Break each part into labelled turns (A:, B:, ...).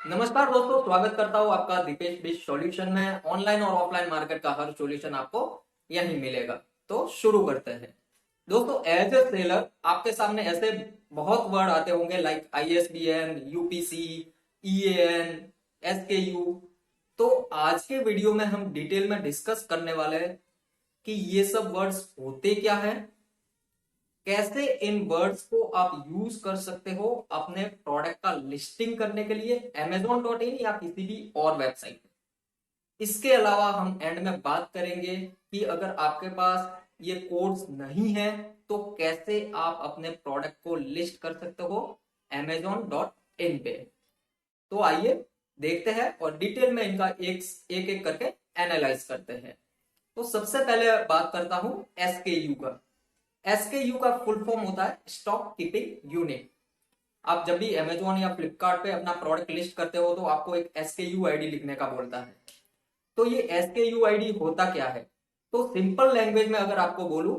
A: नमस्कार दोस्तों, स्वागत करता हूँ आपका दीपेश बिज सॉल्यूशन में। ऑनलाइन और ऑफलाइन मार्केट का हर सॉल्यूशन आपको यहीं मिलेगा। तो शुरू करते हैं दोस्तों। एज ए सेलर आपके सामने ऐसे बहुत वर्ड आते होंगे like ISBN, UPC, EAN, SKU। तो आज के वीडियो में हम डिटेल में डिस्कस करने वाले हैं कि ये सब वर्ड्स होते क्या है, कैसे इन वर्ड्स को आप यूज कर सकते हो अपने प्रोडक्ट का लिस्टिंग करने के लिए Amazon.in या किसी भी और वेबसाइट। इसके अलावा हम एंड में बात करेंगे कि अगर आपके पास ये कोड्स नहीं है तो कैसे आप अपने प्रोडक्ट को लिस्ट कर सकते हो Amazon.in पे। तो आइए देखते हैं और डिटेल में इनका एक एक करके एनालाइज करते हैं। तो सबसे पहले बात करता हूं SKU का। SKU का फुल फॉर्म होता है स्टॉक कीपिंग यूनिट। आप जब भी Amazon या फ्लिपकार्ट पे अपना प्रोडक्ट लिस्ट करते हो तो आपको एक SKU आईडी लिखने का बोलता है। तो ये SKU आईडी होता क्या है? तो सिंपल लैंग्वेज में अगर आपको बोलूं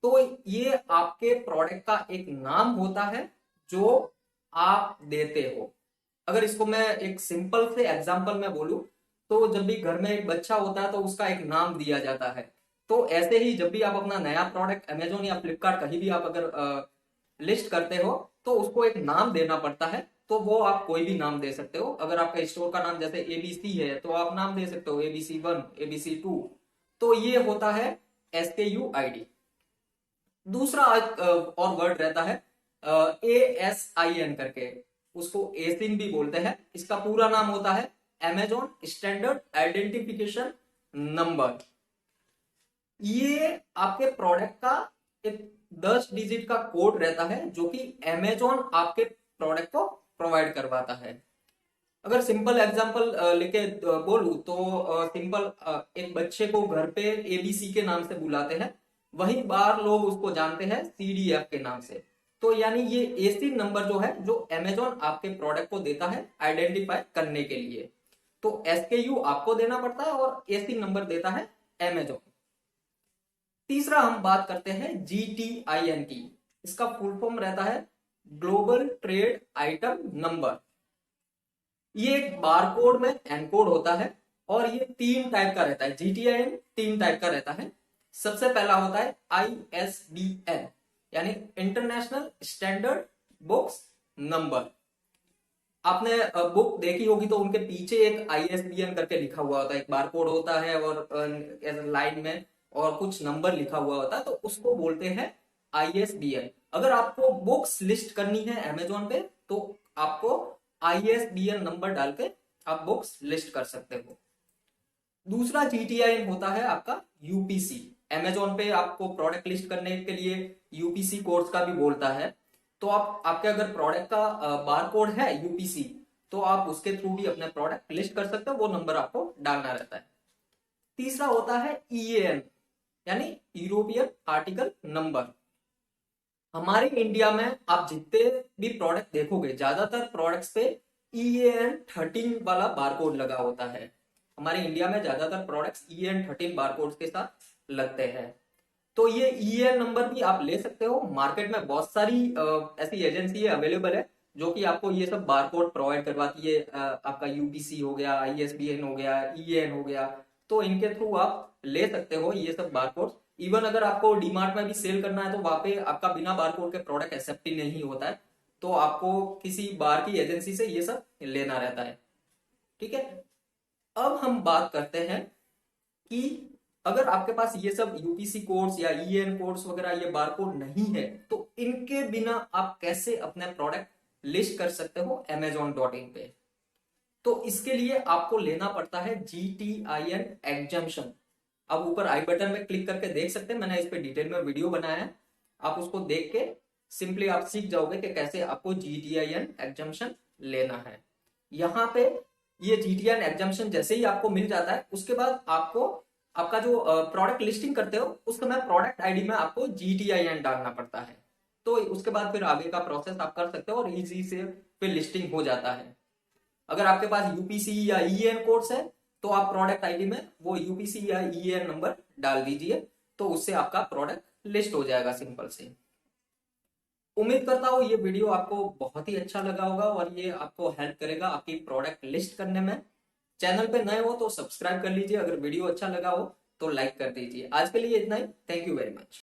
A: तो ये आपके प्रोडक्ट का एक नाम होता है जो आप देते हो। अगर इसको मैं एक सिंपल से एग्जांपल में बोलूं तो जब भी घर में एक बच्चा होता है तो उसका एक नाम दिया जाता है। तो ऐसे ही जब भी आप अपना नया प्रोडक्ट Amazon या फ्लिपकार्ट कहीं भी आप अगर लिस्ट करते हो तो उसको एक नाम देना पड़ता है। तो वो आप कोई भी नाम दे सकते हो। अगर आपका स्टोर का नाम जैसे ABC है तो आप नाम दे सकते हो ABC1, ABC2। तो ये होता है SKU आईडी। दूसरा और वर्ड रहता है ASIN करके, उसको एसिन भी बोलते हैं। इसका पूरा नाम होता है Amazon स्टैंडर्ड आइडेंटिफिकेशन नंबर। ये आपके प्रोडक्ट का एक 10 डिजिट का कोड रहता है जो कि Amazon आपके प्रोडक्ट को प्रोवाइड करवाता है। अगर सिंपल एग्जांपल लेके बोलूं तो सिंपल एक बच्चे को घर पे ABC के नाम से बुलाते हैं, वहीं बाहर लोग उसको जानते हैं CDF के नाम से। तो यानी ये एसी नंबर जो है जो Amazon आपके प्रोडक्ट को देता है आइडेंटिफाई करने के लिए। तो SKU आपको देना पड़ता है और एसी नंबर देता है Amazon। तीसरा हम बात करते हैं GTIN की। इसका फुल फॉर्म रहता है ग्लोबल ट्रेड आइटम नंबर। ये एक बारकोड में एनकोड होता है और ये तीन टाइप का रहता है। GTIN तीन टाइप का रहता है। सबसे पहला होता है ISBN यानी इंटरनेशनल स्टैंडर्ड बुक्स नंबर। आपने बुक देखी होगी तो उनके पीछे एक ISBN करके लिखा हुआ होता है, एक बारकोड होता है और लाइन में और कुछ नंबर लिखा हुआ होता है, तो उसको बोलते हैं ISBN। अगर आपको बुक्स लिस्ट करनी है Amazon पे तो आपको ISBN नंबर डाल के आप बुक्स लिस्ट कर सकते हो। दूसरा GTIN होता है आपका UPC। Amazon पे आपको प्रोडक्ट लिस्ट करने के लिए UPC कोड्स का भी बोलता है। तो आप आपके अगर प्रोडक्ट का बार कोड है UPC तो आप उसके थ्रू भी अपने प्रोडक्ट लिस्ट कर सकते हो, वो नंबर आपको डालना रहता है। तीसरा होता है EAN यानी यूरोपियन आर्टिकल नंबर। हमारे इंडिया में आप जितने भी प्रोडक्ट देखोगे ज्यादातर प्रोडक्ट्स पे EAN13 वाला बारकोड लगा होता है। हमारे इंडिया में ज्यादातर प्रोडक्ट्स EAN13 बारकोड के साथ लगते हैं। तो ये EAN नंबर भी आप ले सकते हो। मार्केट में बहुत सारी ऐसी एजेंसी अवेलेबल है जो कि आपको ये सब बारकोड प्रोवाइड करवाती है। आपका UPC हो गया, ISBN हो गया, EAN हो गया। तो इनके थ्रू आप ले सकते हो ये सब बारकोड। इवन अगर आपको डीमार्ट में भी सेल करना है तो वहां पे आपका बिना बारकोड के प्रोडक्ट एक्सेप्ट ही नहीं होता है। तो आपको किसी बाहर की एजेंसी से ये सब लेना रहता है। ठीक है। अब हम बात करते हैं कि अगर आपके पास ये सब UPC कोड्स या EAN कोड्स वगैरह ये बारकोड नहीं है तो इनके बिना आप कैसे अपने प्रोडक्ट लिस्ट कर सकते हो Amazon.in पे। तो इसके लिए आपको लेना पड़ता है GTIN एग्जम्पशन। आप ऊपर आई बटन में क्लिक करके देख सकते हैं, मैंने इस पे डिटेल में वीडियो बनाया है। आप उसको देख के सिंपली आप सीख जाओगे कि कैसे आपको GTIN एग्जम्पशन लेना है। यहाँ पे ये GTIN एग्जम्पशन जैसे ही आपको मिल जाता है उसके बाद आपको आपका जो प्रोडक्ट लिस्टिंग करते हो उस समय प्रोडक्ट आईडी में आपको GTIN डालना पड़ता है। तो उसके बाद फिर आगे का प्रोसेस आप कर सकते हो और इजी से फिर लिस्टिंग हो जाता है। अगर आपके पास UPC या EAN कोड्स है तो आप प्रोडक्ट आईडी में वो UPC या EAN नंबर डाल दीजिए, तो उससे आपका प्रोडक्ट लिस्ट हो जाएगा सिंपल से। उम्मीद करता हूँ ये वीडियो आपको बहुत ही अच्छा लगा होगा और ये आपको हेल्प करेगा आपकी प्रोडक्ट लिस्ट करने में। चैनल पे नए हो तो सब्सक्राइब कर लीजिए, अगर वीडियो अच्छा लगा हो तो लाइक कर दीजिए। आज के लिए इतना ही, थैंक यू वेरी मच।